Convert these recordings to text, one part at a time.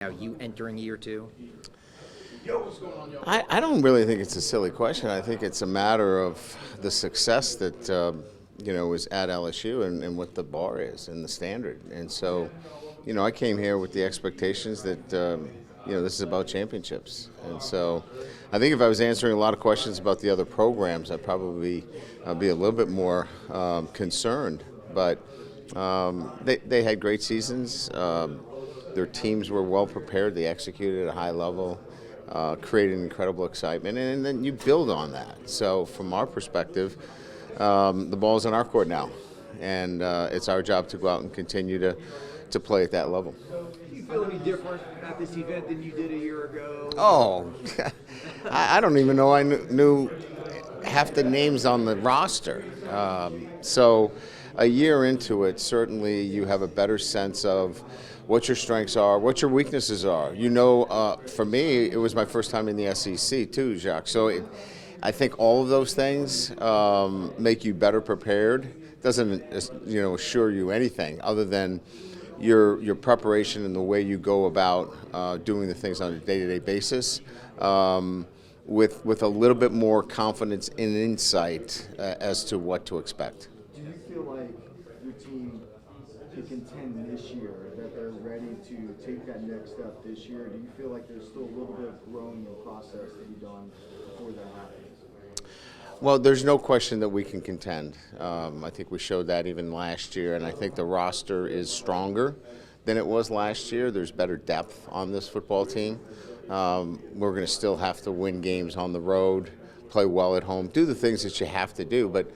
Now you entering year two? I don't really think it's a silly question. I think it's a matter of the success that is at LSU and what the bar is and the standard. And so, I came here with the expectations that this is about championships. And so, I think if I was answering a lot of questions about the other programs, I'd probably be a little bit more concerned. But they had great seasons. Their teams were well prepared. They executed at a high level. Created incredible excitement, and then you build on that. So from our perspective, the ball's in our court now, and it's our job to go out and continue to play at that level. Do you feel any different at this event than you did a year ago? Oh, I don't even know I knew half the names on the roster. So a year into it, certainly you have a better sense of what your strengths are, what your weaknesses are. For me, it was my first time in the SEC too, Jacques. So I think all of those things make you better prepared. Doesn't assure you anything other than your preparation and the way you go about doing the things on a day-to-day basis, with a little bit more confidence and insight as to what to expect. Do you feel like your team can contend this year, that they're ready to take that next step this year? Do you feel like there's still a little bit of growing and process to be done before that happens? Well, there's no question that we can contend. I think we showed that even last year, and I think the roster is stronger than it was last year. There's better depth on this football team. We're going to still have to win games on the road, play well at home, do the things that you have to do, but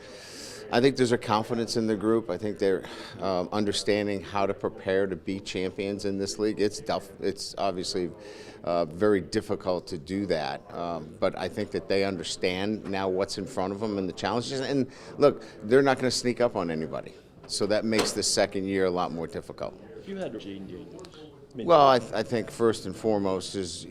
I think there's a confidence in the group. I think they're understanding how to prepare to be champions in this league. It's tough. It's obviously very difficult to do that, but I think that they understand now what's in front of them and the challenges. And look, they're not going to sneak up on anybody, so that makes the second year a lot more difficult. You had J&J. Well, I think first and foremost is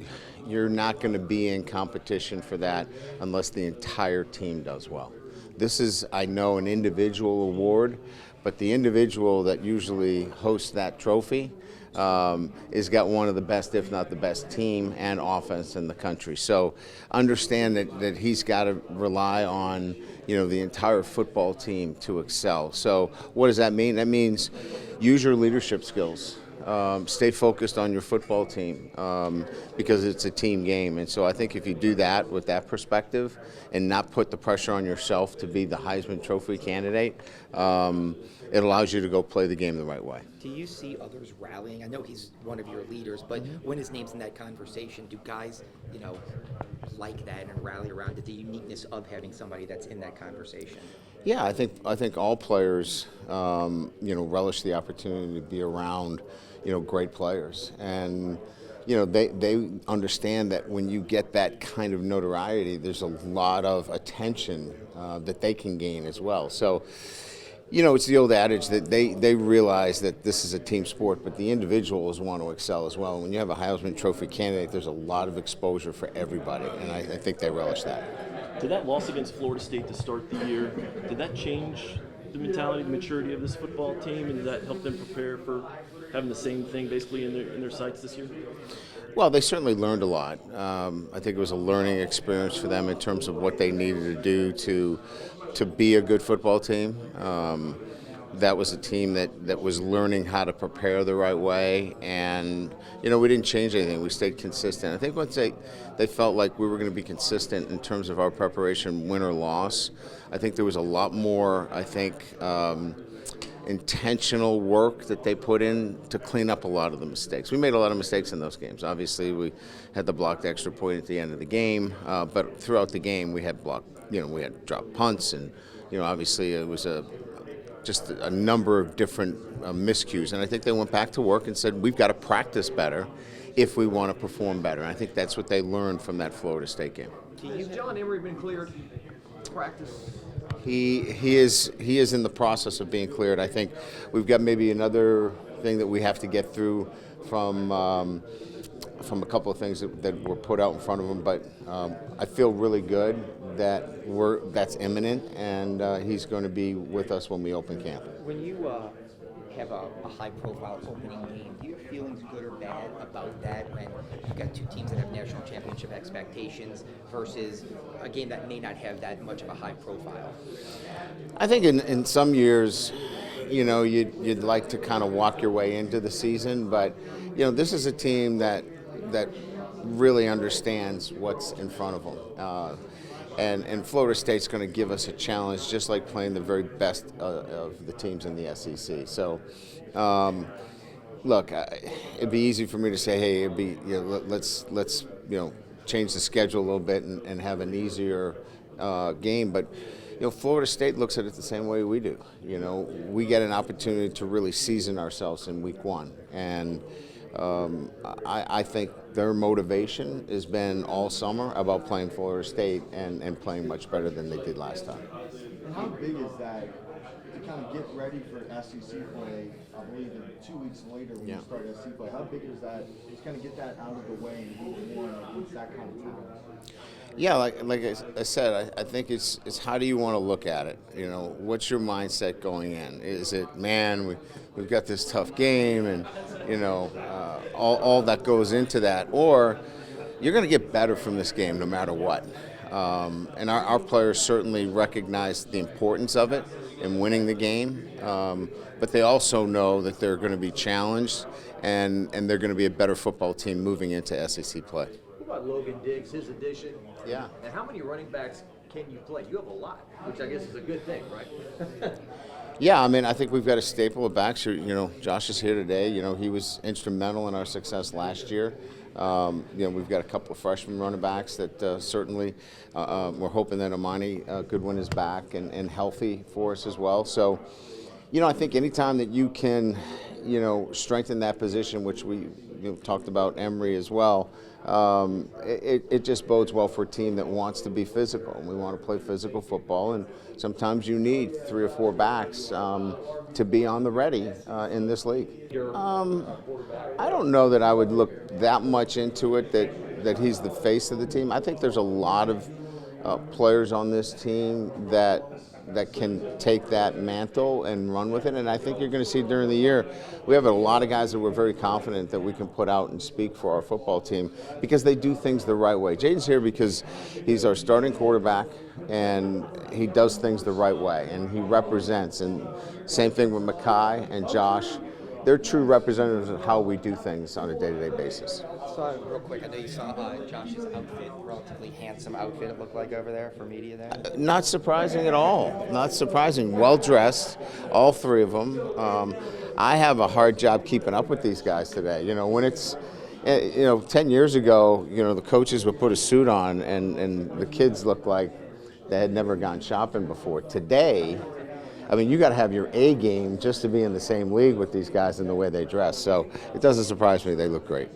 you're not going to be in competition for that unless the entire team does well. This is, I know, an individual award, but the individual that usually hosts that trophy has got one of the best, if not the best, team and offense in the country. So understand that he's got to rely on the entire football team to excel. So what does that mean? That means use your leadership skills. Stay focused on your football team because it's a team game. And so I think if you do that with that perspective and not put the pressure on yourself to be the Heisman Trophy candidate, it allows you to go play the game the right way. Do you see others rallying? I know he's one of your leaders, but when his name's in that conversation, do guys, like that and rally around it, the uniqueness of having somebody that's in that conversation? Yeah, I think all players, relish the opportunity to be around, great players, and they understand that when you get that kind of notoriety, there's a lot of attention that they can gain as well. So, it's the old adage that they realize that this is a team sport, but the individuals want to excel as well. When you have a Heisman Trophy candidate, there's a lot of exposure for everybody, and I think they relish that. Did that loss against Florida State to start the year, did that change the mentality, the maturity of this football team, and did that help them prepare for having the same thing basically in their sights this year? Well, they certainly learned a lot. I think it was a learning experience for them in terms of what they needed to do to be a good football team. That was a team that was learning how to prepare the right way, and we didn't change anything. We stayed consistent. I think once they felt like we were going to be consistent in terms of our preparation, win or loss, I think there was a lot more, intentional work that they put in to clean up a lot of the mistakes. We made a lot of mistakes in those games. Obviously, we had the blocked extra point at the end of the game, but throughout the game we had we had dropped punts, and obviously it was just a number of different miscues. And I think they went back to work and said, we've got to practice better if we want to perform better. And I think that's what they learned from that Florida State game. Has John Emery been cleared to practice? He is in the process of being cleared. I think we've got maybe another thing that we have to get through from a couple of things that were put out in front of him, but I feel really good that that's imminent, and he's going to be with us when we open camp. When you have a high-profile opening game. Do you have feelings, good or bad, about that when you've got two teams that have national championship expectations versus a game that may not have that much of a high profile? I think in some years, you'd like to kind of walk your way into the season, but this is a team that really understands what's in front of them. And Florida State's going to give us a challenge, just like playing the very best of the teams in the SEC. So, look, it'd be easy for me to say, hey, let's change the schedule a little bit and have an easier game, but. Florida State looks at it the same way we do. We get an opportunity to really season ourselves in week one. And I think their motivation has been all summer about playing Florida State and playing much better than they did last time. And how big is that to kind of get ready for SEC play? I believe 2 weeks later when you start SEC play. How big is that to kind of get that out of the way in week one against that kind of talent? Yeah, like I said, I think it's how do you want to look at it? What's your mindset going in? Is it, man, we've got this tough game, and all that goes into that, or you're going to get better from this game no matter what. And our players certainly recognize the importance of it in winning the game, but they also know that they're going to be challenged, and they're going to be a better football team moving into SEC play. What about Logan Diggs, his addition? Yeah. And how many running backs can you play? You have a lot, which I guess is a good thing, right? Yeah, I think we've got a staple of backs. Josh is here today. He was instrumental in our success last year. We've got a couple of freshman running backs that certainly we're hoping that Amani Goodwin is back and healthy for us as well. So, I think anytime that you can, strengthen that position, which we talked about Emory as well, it just bodes well for a team that wants to be physical. We want to play physical football, and sometimes you need 3 or 4 backs to be on the ready in this league. I don't know that I would look that much into it that he's the face of the team. I think there's a lot of players on this team that can take that mantle and run with it, and I think you're going to see during the year we have a lot of guys that we're very confident that we can put out and speak for our football team because they do things the right way. Jaden's here because he's our starting quarterback and he does things the right way and he represents, and same thing with Makai and Josh. They're true representatives of how we do things on a day-to-day basis. So, real quick, I know you saw Josh's outfit, relatively handsome outfit it looked like over there for media there. Not surprising at all. Not surprising. Well-dressed, all 3 of them. I have a hard job keeping up with these guys today. When it's, 10 years ago, the coaches would put a suit on and the kids looked like they had never gone shopping before. Today, you got to have your A game just to be in the same league with these guys in the way they dress. So it doesn't surprise me. They look great.